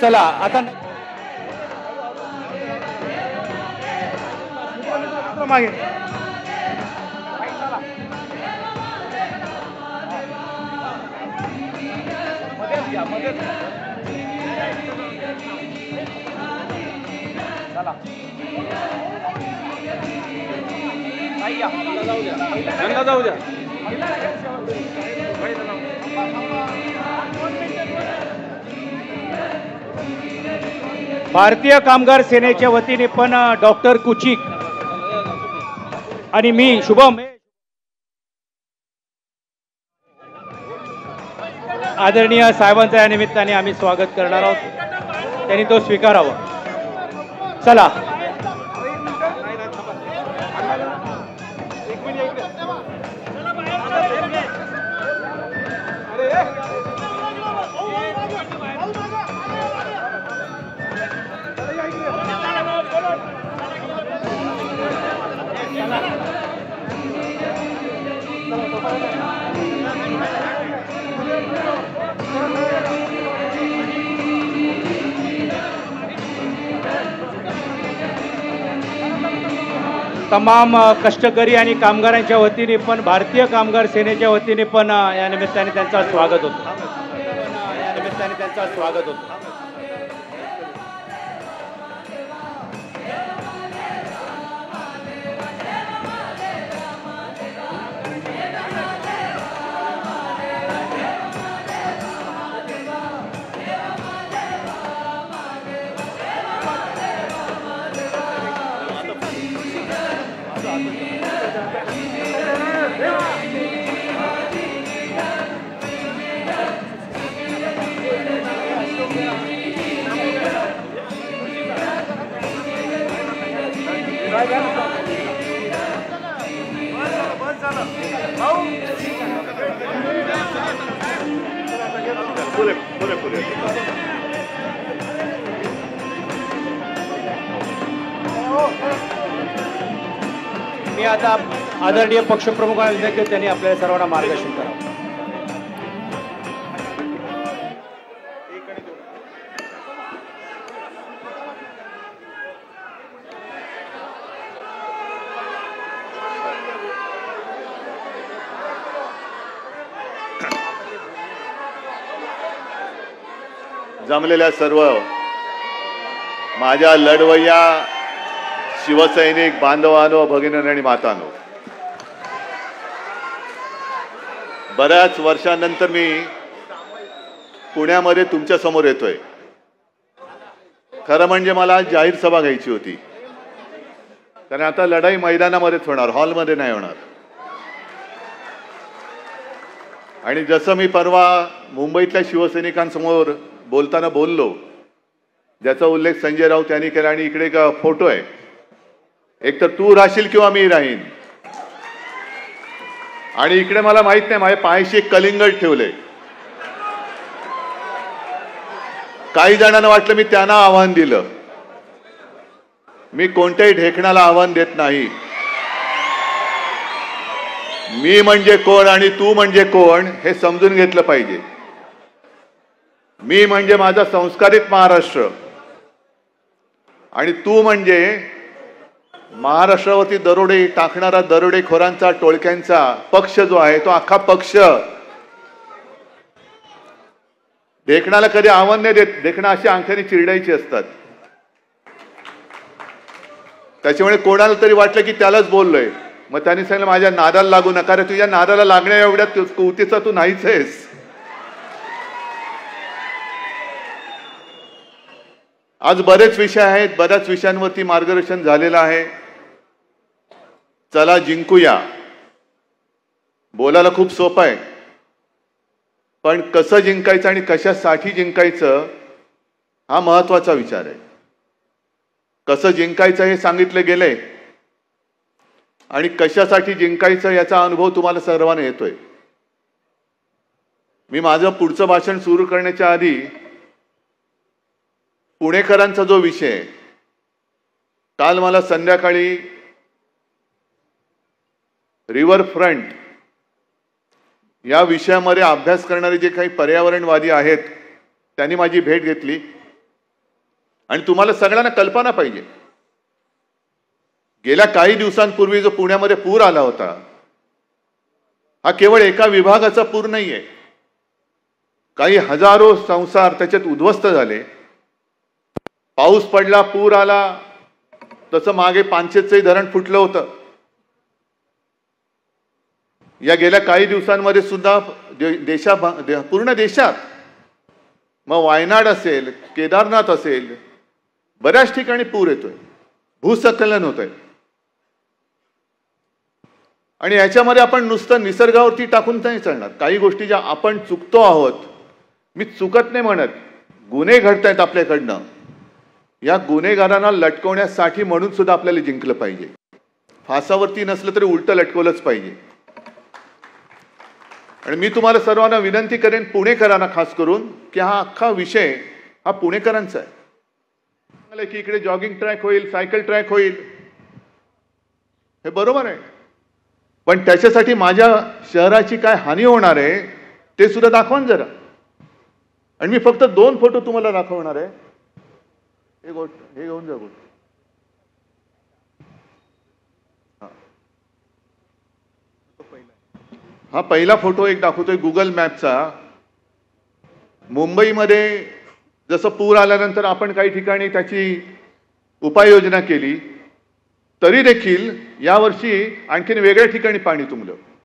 चला आता मागे जाऊ द्या. भारतीय कामगार सेनेच्या वतीने पण डॉक्टर कुचिक आणि मी शुभम आदरणीय साहेबांच्या या निमित्ताने आम्ही स्वागत करणार आहोत. त्यांनी तो स्वीकारावा. चला तमाम कष्टकरी आणि कामगारांच्या वतीने पण भारतीय कामगार सेनेच्या वतीने पण या निमित्ताने त्यांचा स्वागत होतं. मी आता आदरणीय पक्षप्रमुखांना विनंती त्यांनी आपल्या सर्वांना मार्गदर्शन करावं. जमलेल्या सर्व माझ्या लढवय्या शिवसैनिक बांधवांनो, भगिनींनो आणि मातांनो, बऱ्याच वर्षांनंतर मी पुण्यामध्ये तुमच्या समोर येतोय. खरं म्हणजे मला जाहीर सभा घ्यायची होती, कारण आता लढाई मैदानामध्येच होणार, हॉलमध्ये नाही होणार. आणि जसं मी परवा मुंबईतल्या शिवसैनिकांसमोर बोलताना बोललो, ज्याचा उल्लेख संजय राऊत यांनी केला, आणि इकडे एक फोटो आहे, एक तर तू राहशील किंवा मी राहीन, आणि इकडे मला माहित नाही माझ्या पायाशी एक कलिंगड ठेवले. काही जणांना वाटलं मी त्यांना आव्हान दिलं. मी कोणत्याही ढेकणाला आव्हान देत नाही. मी म्हणजे कोण आणि तू म्हणजे कोण हे समजून घेतलं पाहिजे. मी म्हणजे माझा संस्कारित महाराष्ट्र, आणि तू म्हणजे महाराष्ट्रावरती दरोडे टाकणारा दरोडेखोरांचा, टोळक्यांचा पक्ष जो आहे, तो अख्खा पक्ष. ढेकणाला कधी आव्हान नाही देत. ढेकणं अशी अंगठ्याने चिरडायची असतात. त्याच्यामुळे कोणाला तरी वाटलं की त्यालाच बोललोय, मग त्यांनी सांगितलं माझ्या नादाला लागू नका. रे तुझ्या नादाला लागण्या एवढ्या कुवतीचा तू नाहीच आहेस. आज बरेच विषय आहेत, बऱ्याच विषयांवरती मार्गदर्शन झालेलं आहे. चला जिंकूया. बोलायला खूप सोपं आहे, पण कसं जिंकायचं आणि कशासाठी जिंकायचं हा महत्वाचा विचार आहे. कसं जिंकायचं हे सांगितलं गेलंय, आणि कशासाठी जिंकायचं याचा अनुभव तुम्हाला सर्वांना येतोय. मी माझं पुढचं भाषण सुरू करण्याच्या आधी पुणेकरांचा जो विषय, काल मला संध्याकाळी रिव्हरफ्रंट या विषयामध्ये अभ्यास करणारे जे काही पर्यावरणवादी आहेत त्यांनी माझी भेट घेतली. आणि तुम्हाला सगळ्यांना कल्पना पाहिजे, गेल्या काही दिवसांपूर्वी जो पुण्यामध्ये पूर आला होता, हा केवळ एका विभागाचा पूर नाहीये. काही हजारो संसार त्याच्यात उद्ध्वस्त झाले. पाऊस पडला, पूर आला, तसं मागे पानशेतचंही धरण फुटलं होतं. या गेल्या काही दिवसांमध्ये सुद्धा पूर्ण देशात, मग वायनाड असेल, केदारनाथ असेल, बऱ्याच ठिकाणी पूर येतोय, भूस्खलन होत आहे. आणि याच्यामध्ये आपण नुसतं निसर्गावरती टाकून नाही चालणार. काही गोष्टी ज्या आपण चुकतो आहोत, मी चुकत नाही म्हणत, गुन्हे घडतायत आपल्याकडनं, या गुन्हेगारांना लटकवण्यासाठी म्हणून सुद्धा आपल्याला जिंकलं पाहिजे. फासावरती नसलं तरी उलटं लटकवलंच पाहिजे. आणि मी तुम्हाला सर्वांना विनंती करेन, पुणेकरांना खास करून, की हा अख्खा विषय हा पुणेकरांचा आहे. की इकडे जॉगिंग ट्रॅक होईल, सायकल ट्रॅक होईल, हे बरोबर आहे, पण त्याच्यासाठी माझ्या शहराची काय हानी होणार आहे ते सुद्धा दाखवा जरा. आणि मी फक्त 2 फोटो तुम्हाला दाखवणार आहे. हे घेऊन जा गोष्ट. हा पहिला फोटो एक दाखवतोय गुगल मॅपचा. मुंबईमध्ये जसं पूर आल्यानंतर आपण काही ठिकाणी त्याची उपाययोजना केली, तरी देखील यावर्षी आणखीन वेगळ्या ठिकाणी पाणी तुंबलं.